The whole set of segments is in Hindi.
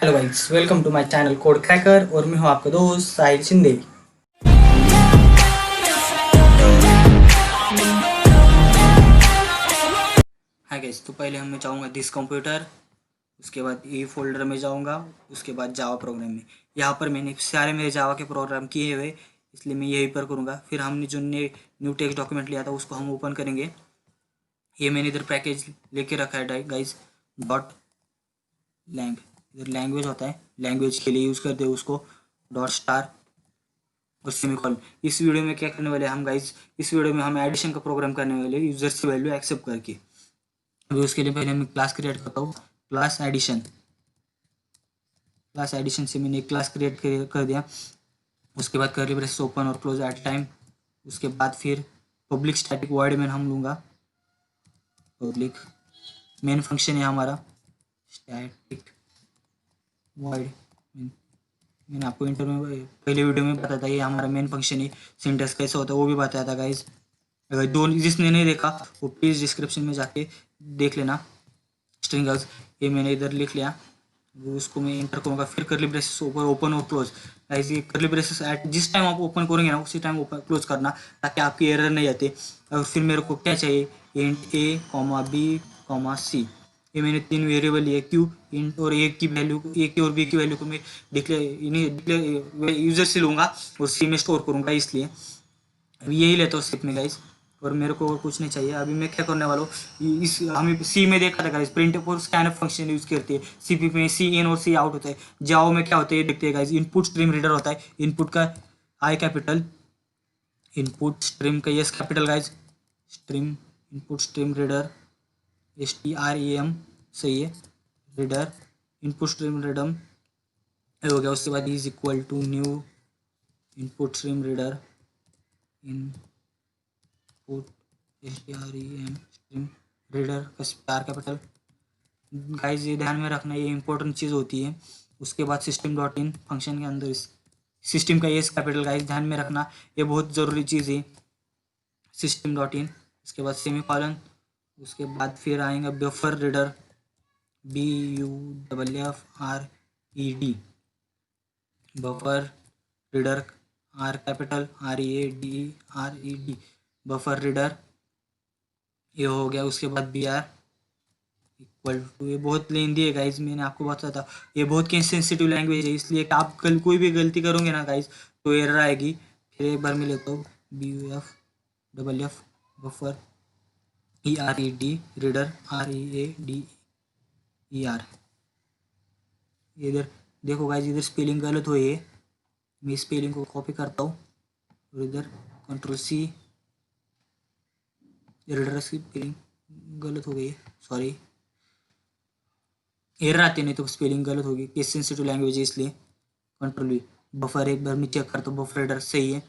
Hello guys, welcome to my channel code cracker और मैं हूं आपका दोस्त साहिल शिंदे। हाँ गाइस, तो पहले मैं चाहूँगा दिस कंप्यूटर, उसके बाद ई फोल्डर में जाऊँगा, उसके बाद जावा प्रोग्राम में। यहाँ पर मैंने सारे मेरे जावा के प्रोग्राम किए हुए, इसलिए मैं यहीं पर करूँगा। फिर हमने जो न्यू टेक्स्ट डॉक्यूमेंट लिया था उसको हम ओपन करेंगे। ये मैंने इधर पैकेज लेके रखा है गाइस, डॉट लैंग। इधर लैंग्वेज होता है, लैंग्वेज के लिए यूज़ करते हैं उसको, डॉट स्टार और सेमीकोलन। इस वीडियो में क्या करने वाले हम गाइस, इस वीडियो में हम एडिशन का प्रोग्राम करने वाले यूजर्स की वैल्यू एक्सेप्ट करके। अभी उसके लिए पहले मैं क्लास क्रिएट करता हूँ, क्लास एडिशन। क्लास एडिशन से मैंने एक क्लास क्रिएट कर दिया। उसके बाद कर्ली ब्रेसेस ओपन और क्लोज एट टाइम। उसके बाद फिर पब्लिक स्टैटिक वॉइड में हम लूँगा पब्लिक। मेन फंक्शन है हमारा स्टैटिक वॉइड। मैंने आपको इंटरव्यू में पहले वीडियो में बताया था, ये हमारा मेन फंक्शन है। सिंटेक्स कैसा होता है वो भी बताया था गाइज। अगर जो जिसने नहीं देखा वो प्लीज़ डिस्क्रिप्शन में जाके देख लेना। स्ट्रिंगर्स ये मैंने इधर लिख लिया, वो उसको मैं इंटर करूँगा। फिर करली ब्रेसेस ऊपर ओपन और क्लोज। गाइज ये करली ब्रेसेस एट जिस टाइम आप ओपन करेंगे ना उसी टाइम ओपन क्लोज करना, ताकि आपकी एरर नहीं आती। और फिर मेरे को क्या चाहिए, इंट ए कॉमा बी कॉमा सी। ये मैंने तीन वेरिएबल लिए, क्यों, इंट और ए की वैल्यू, ए की और बी की वैल्यू को मैं डिक्लेयर यूजर से लूँगा और सी में स्टोर करूँगा, इसलिए अभी यही लेता हूँ स्क्रिप्ट में गाइस। और मेरे को और कुछ नहीं चाहिए। अभी मैं क्या करने वाला हूँ, इस हमें सी में देखा था गाइस, प्रिंट और स्कैनफ फंक्शन यूज करती है। सीपी में सी इन और सी आउट होता है। जावा में क्या होता है ये देखते हैं गाइस, इनपुट स्ट्रीम रीडर होता है। इनपुट का आई कैपिटल, इनपुट स्ट्रीम का S capital guys, stream input stream reader STREM सही है, रीडर इनपुट स्ट्रीम रीडम हो गया। उसके बाद is equal to new input stream reader input STREM stream reader का स्टार कैपिटल। गाइस ये ध्यान में रखना, ये इंपॉर्टेंट चीज़ होती है। उसके बाद सिस्टम डॉट इन फंक्शन के अंदर सिस्टम का एस कैपिटल गाइस ध्यान में रखना, ये बहुत ज़रूरी चीज़ है, सिस्टम डॉट इन। उसके बाद सेमी कॉलन। उसके बाद फिर आएगा buffer reader, BUFFRED, buffer reader are capital READERED, buffer reader ये हो गया। उसके बाद BR इक्वल टू, ये बहुत लेंदी है गाइज, मैंने आपको बताया था ये बहुत सेंसिटिव लैंग्वेज है, इसलिए कि आप कल कोई भी गलती करोगे ना गाइज तो एरर आएगी। फिर एक बार मैं लेता हूँ BUFFF buffer ERED reader READER। इधर देखो गाइज, इधर स्पेलिंग गलत हुई है, मैं स्पेलिंग को कॉपी करता हूँ और इधर Ctrl+C। रीडर की स्पेलिंग गलत हो गई है, सॉरी, एरर आती नहीं तो स्पेलिंग गलत होगी, केस सेंसिटिव लैंग्वेज है इसलिए। Ctrl+V बफर, एक बार मैं चेक करता हूँ बफर रीडर सही है।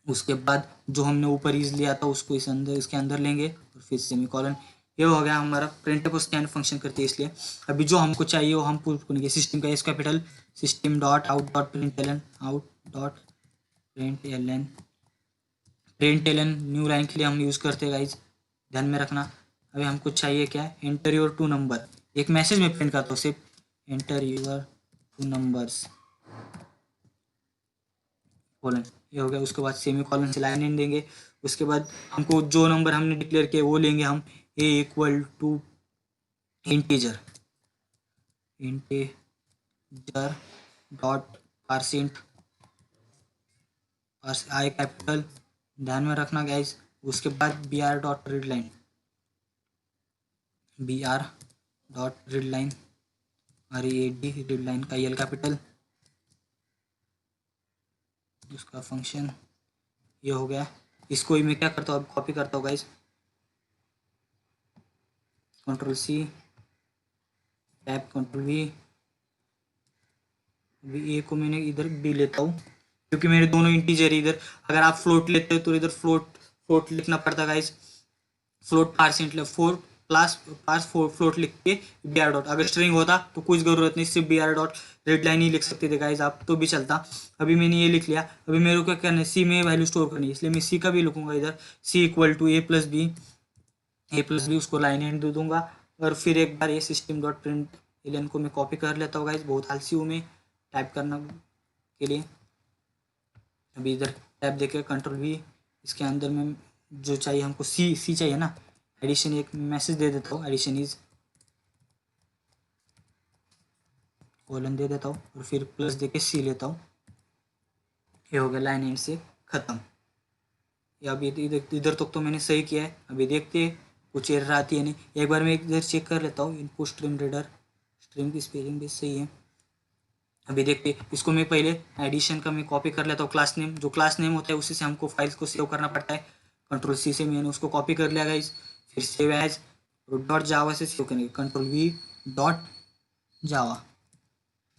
उसके बाद जो हमने ऊपर इज लिया था उसको इस अंदर, इसके अंदर लेंगे और फिर सेमीकोलन। ये हो गया हमारा प्रिंट को स्कैन फंक्शन करते हैं, इसलिए अभी जो हमको चाहिए वो हम पुट करेंगे। सिस्टम का S capital, system dot out dot print out dot print new line के लिए हम यूज़ करते हैं गाइज, ध्यान में रखना। अभी हमको चाहिए क्या, एंटर योर टू नंबर। एक मैसेज में प्रिंट करता हूँ सिर्फ, enter your two numbers colon. ये हो गया। उसके बाद सेमी कॉलन से लाइन इन देंगे। उसके बाद हमको जो नंबर हमने डिक्लेयर किया वो लेंगे हम, a equal to integer dot percent I capital, ध्यान में रखना गाइज। उसके बाद BR dot read line, BR dot read line READ read line का एल कैपिटल, उसका फंक्शन ये हो गया। इसको ही मैं क्या करता हूँ, अब कॉपी करता हूँ गाइज, Ctrl+C टैब Ctrl+V। अभी ए को मैंने इधर बी लेता हूँ क्योंकि मेरे दोनों इंटीजर इधर, अगर आप फ्लोट लेते हो तो इधर फ्लोट लिखना पड़ता गाइज। फ्लोट परसेंट फ्लोट लिख के BR डॉट, अगर स्ट्रिंग होता तो कुछ जरूरत नहीं, सिर्फ BR डॉट रेड लाइन ही लिख सकते थे गाइज आप, तो भी चलता। अभी मैंने ये लिख लिया। अभी मेरे को क्या करना है, सी में वैल्यू स्टोर करनी है, इसलिए मैं सी का भी लिखूंगा इधर, सी इक्वल टू A+B उसको लाइन एंड दे दूंगा। और फिर एक बार ये सिस्टम डॉट प्रिंट एलियन को मैं कॉपी कर लेता हूँ गाइज, बहुत आलसी हूँ मैं टाइप करना के लिए। अभी इधर टैब देके कंट्रोल भी, इसके अंदर में जो चाहिए हमको सी चाहिए ना, एडिशन एक मैसेज दे देता हूँ, एडिशन इज कोलन दे देता हूँ और फिर प्लस देके सी लेता हूँ। ये हो गया लाइन एंड से ख़त्म। या अभी इधर इधर तक तो मैंने सही किया है। अभी देखते हैं कुछ एरर आती है नहीं। एक बार मैं इधर चेक कर लेता हूँ इनपुट स्ट्रीम रीडर, स्ट्रीम की स्पेलिंग भी सही है। अभी देखते इसको मैं पहले एडिशन का मैं कॉपी कर लेता हूँ क्लास नेम, जो क्लास नेम होता है उसी से हमको फाइल्स को सेव करना पड़ता है। कंट्रोल सी से मैंने उसको कॉपी कर लिया गाइस, फिर सेव एज डॉट जावा से सेव करेंगे, कंट्रोल वी डॉट जावा।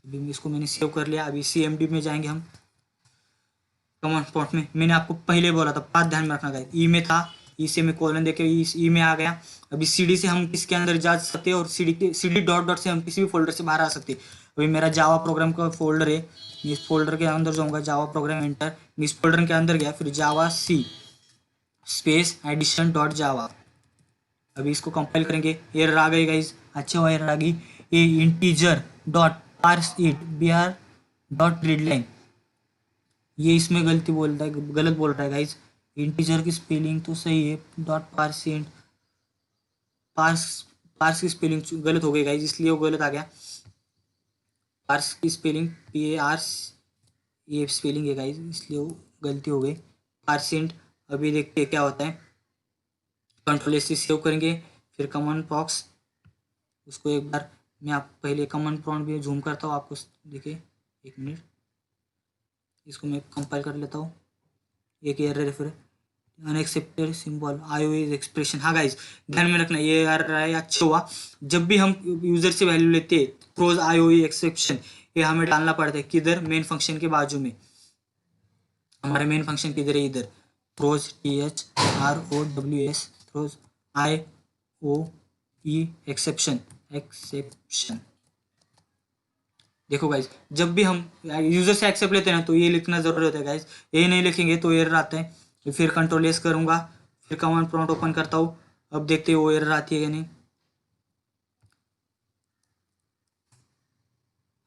अभी इसको मैंने सेव कर लिया। अभी CMD में जाएंगे हम, कमांड प्रॉम्प्ट में। मैंने आपको पहले बोला था, बात ध्यान में रखना गाइस, ई में था, ई से मैं कोलन देके ई में आ गया। अभी CD से हम किसके अंदर जा सकते हैं और CD डॉट डॉट से हम किसी भी फोल्डर से बाहर आ सकते हैं। अभी मेरा जावा प्रोग्राम का फोल्डर है, इस फोल्डर के अंदर जाऊंगा, जावा प्रोग्राम एंटर, इस फोल्डर के अंदर गया, फिर जावा सी स्पेस एडिशन डॉट जावा। अभी इसको कंपाइल करेंगे, एरर आ गई गाइस, अच्छा हुआ एरर आ गई। ये integer dot parse it br dot read line, ये इसमें गलती बोलता है, गलत बोल रहा है गाइस। इंटीजर की स्पेलिंग तो सही है, dot parse int, parse parse की स्पेलिंग गलत हो गई गाइस, इसलिए वो गलत आ गया। पार्स की स्पेलिंग PAR, ये स्पेलिंग है गाइस, इसलिए वो गलती हो गई, पार्सेंट। अभी देखते हैं क्या होता है। कंट्रोल S से सेव करेंगे, फिर कमांड बॉक्स, उसको एक बार मैं आप पहले कमांड प्रॉम्प्ट भी जूम करता हूँ आपको देखिए, एक मिनट, इसको मैं कंपाइल कर लेता हूँ। एक एरर है फिर अनएक्सेप्टेड सिंबल IOS एक्सप्रेशन। हाँ गाइस ध्यान में रखना, ये एरर है, अच्छा हुआ। जब भी हम यूजर से वैल्यू लेते हैं थ्रोज IOS एक्सेप्शन, ये हमें डालना पड़ता है किधर, मेन फंक्शन के बाजू में। हमारे मेन फंक्शन किधर है, इधर throws THROWS throws IOE exception exception. देखो गाइस जब भी हम यूजर से एक्सेप्ट लेते हैं ना तो ये लिखना जरूरी होता है गाइस, ये नहीं लिखेंगे तो एरर आता है। फिर कंट्रोल S करूंगा, फिर कमांड प्रॉम्प्ट ओपन करता हूँ। अब देखते हैं वो एरर आती है कि नहीं।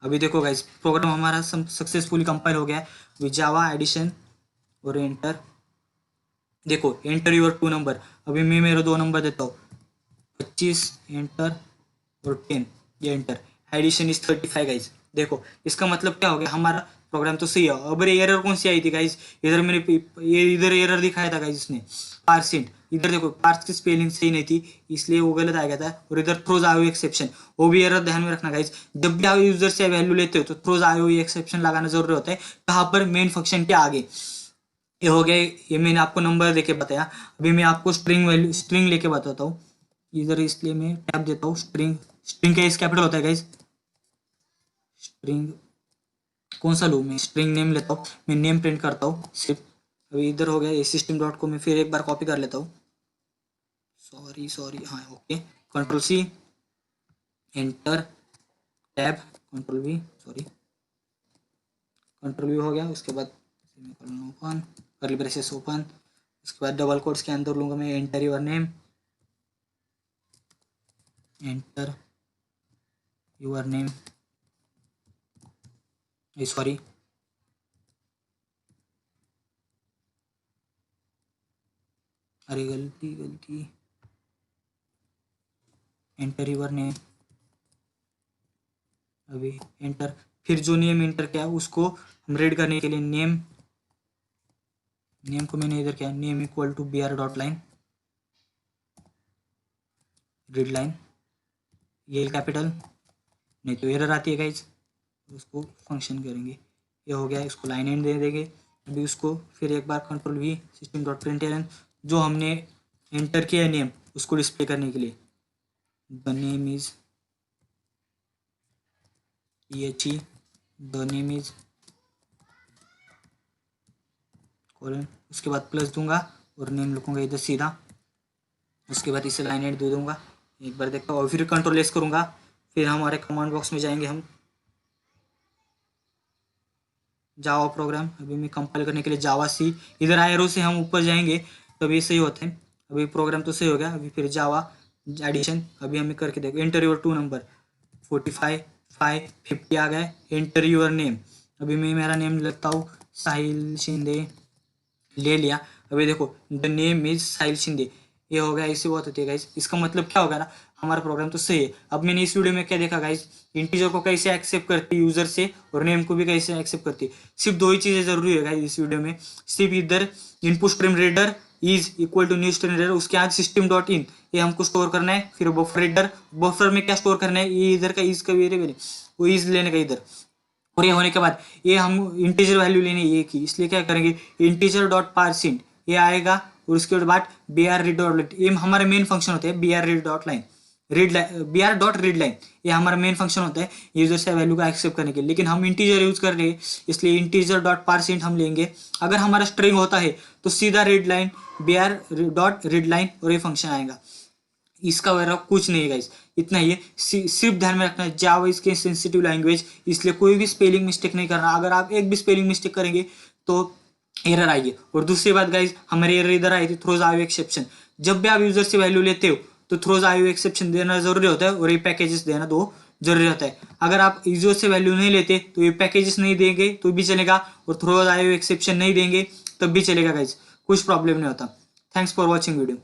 अभी देखो गाइस प्रोग्राम हमारा सक्सेसफुली कंपाइल हो गया है। अभी जावा एडिशन और एंटर, देखो एंटर योर 2 नंबर। अभी मैं मेरे 2 नंबर देता हूँ, 25 एंटर और 10, ये एंटर। Addition is 35 guys. देखो इसका मतलब क्या हो गया, हमारा प्रोग्राम तो सही है। अब एरर कौन सी आई थी गाइज, इधर मैंने ये इधर एरर दिखाया था गाइज इसने, पार्सेंट। इधर देखो पार्स की स्पेलिंग सही नहीं थी, इसलिए वो गलत आ गया था। और इधर थ्रोज IO एक्सेप्शन, वो भी एरर ध्यान में रखना गाइज। जब भी आप यूजर से वैल्यू लेते हो तो थ्रोज IO एक्सेप्शन लगाना जरूरी होता है, कहाँ पर, मेन फंक्शन के आगे। ये हो गया, ये मैंने आपको नंबर देके बताया। अभी मैं आपको स्ट्रिंग वैल्यू, स्ट्रिंग लेके बताता हूँ इधर, इसलिए मैं टैब देता हूँ। स्ट्रिंग, स्ट्रिंग का इस कैपिटल होता है गाइज। स्ट्रिंग कौन सा लूँ मैं, स्ट्रिंग नेम लेता हूँ, मैं नेम प्रिंट करता हूँ सिर्फ। अभी इधर हो गया, सिस्टम डॉट को मैं फिर एक बार कॉपी कर लेता हूँ, सॉरी हाँ okay. Control C enter tab, control V, sorry control V हो गया। उसके बाद ओपन, कर्ली ब्रेसेस ओपन, उसके बाद डबल कोट्स के अंदर लूँगा मैं enter your name, enter your name, sorry अरे गलती, एंटर योर नेम। अभी एंटर, फिर जो नेम एंटर किया उसको हम रीड करने के लिए नेम को मैंने इधर किया, name equal to br dot line, read line, ये कैपिटल, नहीं तो एरर आती है गाइज, उसको फंक्शन करेंगे। ये हो गया, इसको लाइन एंड दे देंगे। अभी उसको फिर एक बार control V system dot println, जो हमने एंटर किया नेम उसको डिस्प्ले करने के लिए, the name is THE, the name is colon, उसके बाद प्लस दूंगा और नेम लिखूंगा इधर सीधा। उसके बाद इसे लाइन एंड दे दूंगा, एक बार देखता हूँ और फिर कंट्रोल S करूंगा। फिर हमारे कमांड बॉक्स में जाएंगे हम, जावा प्रोग्राम। अभी मैं कंपाइल करने के लिए जावा C, इधर एरो से हम ऊपर जाएंगे तब ये सही होते हैं। अभी प्रोग्राम तो सही हो गया। अभी फिर जावा एडिशन, अभी हमें करके देखो, एंटर योर 2 नंबर, 45 5 50 आ गए। एंटर योर नेम, अभी मैं मेरा नेम लिखता हूँ साहिल शिंदे, ले लिया। अभी देखो द नेम इज साहिल शिंदे, ये हो गया। ऐसे बात होती है गाइज, इसका मतलब क्या होगा ना, हमारा प्रोग्राम तो सही है। अब मैंने इस वीडियो में क्या देखा गाइज, इंटीजर को कैसे एक्सेप्ट करती है यूजर से और नेम को भी कैसे एक्सेप्ट करती है। सिर्फ दो ही चीजें जरूरी है गाइज इस वीडियो में, सिर्फ इधर input stream reader is equal to new stream reader, उसके बाद सिस्टम डॉट इन ये हमको स्टोर करना है। फिर बफर रीडर, बफर में क्या स्टोर करना है, ये इधर का इज का वेरिएबल है, वो इज लेने का इधर। और ये होने के बाद ये हम इंटीजर वैल्यू लेने ये की, इसलिए क्या करेंगे इंटीजर डॉट पार्सिंट ये आएगा। और उसके बाद बी आर रीड डॉट, ये हमारा मेन फंक्शन होता है B R read dot line, read line B R dot read line, ये हमारा मेन फंक्शन होता है यूजर से वैल्यू को एक्सेप्ट करने के लिए। लेकिन हम इंटीजर यूज कर रहे हैं इसलिए इंटीजर डॉट पार्सिंट हम लेंगे। अगर हमारा स्ट्रिंग होता है तो सीधा read line B R dot read line और ये फंक्शन आएगा। इसका वगैरह कुछ नहीं है गाइस, इतना ही है। सिर्फ ध्यान में रखना है जावा इसके सेंसिटिव लैंग्वेज, इसलिए कोई भी स्पेलिंग मिस्टेक नहीं करना। अगर आप एक भी स्पेलिंग मिस्टेक करेंगे तो एरर आएगी। और दूसरी बात गाइस, हमारी एरर इधर आई थी थ्रोज आईओ एक्सेप्शन। जब भी आप यूजर से वैल्यू लेते हो तो थ्रोज आईओ एक्सेप्शन देना जरूरी होता है और ये पैकेजेस देना दो जरूरी होता है। अगर आप यूजर से वैल्यू नहीं लेते तो ये पैकेजेस नहीं देंगे तो भी चलेगा, और थ्रोज आईओ एक्सेप्शन नहीं देंगे तब भी चलेगा गाइस, कुछ प्रॉब्लम नहीं होता। Thanks for watching video.